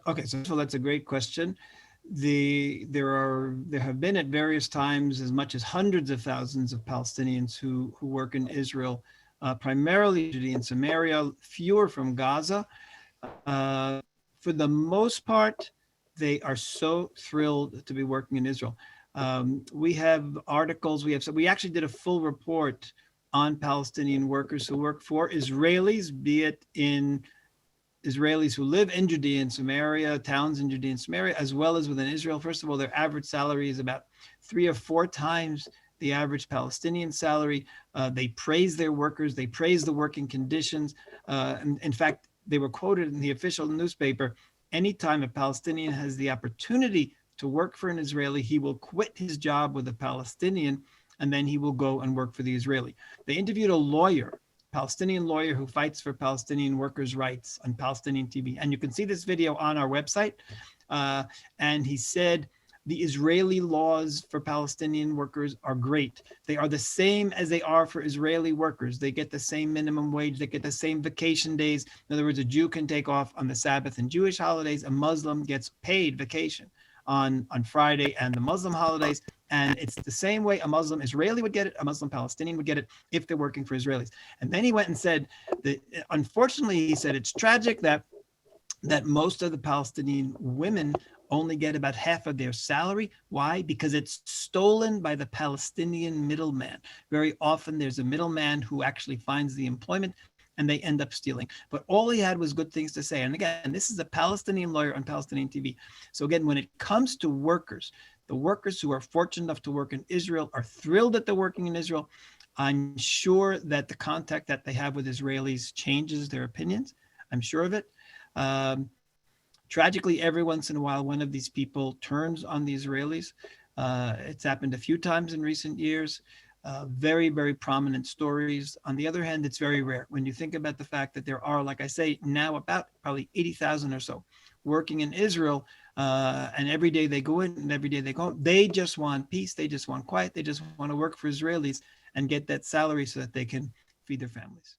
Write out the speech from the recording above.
Okay, so that's a great question. There have been at various times as much as hundreds of thousands of Palestinians who work in Israel, primarily Judea and Samaria, fewer from Gaza. For the most part, they are so thrilled to be working in Israel. We have articles. We actually did a full report on Palestinian workers who work for Israelis, be it in Israelis who live in Judea and Samaria, towns in Judea and Samaria, as well as within Israel. First of all, their average salary is about 3 or 4 times the average Palestinian salary. They praise their workers. They praise the working conditions. In fact, they were quoted in the official newspaper. Anytime a Palestinian has the opportunity to work for an Israeli, he will quit his job with a Palestinian, and then he will go and work for the Israeli. They interviewed a lawyer, Palestinian lawyer who fights for Palestinian workers' rights on Palestinian TV. And you can see this video on our website. And he said, the Israeli laws for Palestinian workers are great. They are the same as they are for Israeli workers. They get the same minimum wage. They get the same vacation days. In other words, a Jew can take off on the Sabbath and Jewish holidays. A Muslim gets paid vacation on Friday and the Muslim holidays. And it's the same way a Muslim Israeli would get it, a Muslim Palestinian would get it if they're working for Israelis. And then he went and said that, unfortunately, he said it's tragic that most of the Palestinian women only get about half of their salary. Why? Because it's stolen by the Palestinian middleman. Very often there's a middleman who actually finds the employment and they end up stealing. But all he had was good things to say. And again, this is a Palestinian lawyer on Palestinian TV. So again, when it comes to workers, the workers who are fortunate enough to work in Israel are thrilled that they're working in Israel. I'm sure that the contact that they have with Israelis changes their opinions. I'm sure of it. Tragically, every once in a while, one of these people turns on the Israelis. It's happened a few times in recent years. Very, very prominent stories. On the other hand, it's very rare. When you think about the fact that there are, like I say, now about probably 80,000 or so working in Israel, and every day they go in and every day they go home. They just want peace. They just want quiet. They just want to work for Israelis and get that salary so that they can feed their families.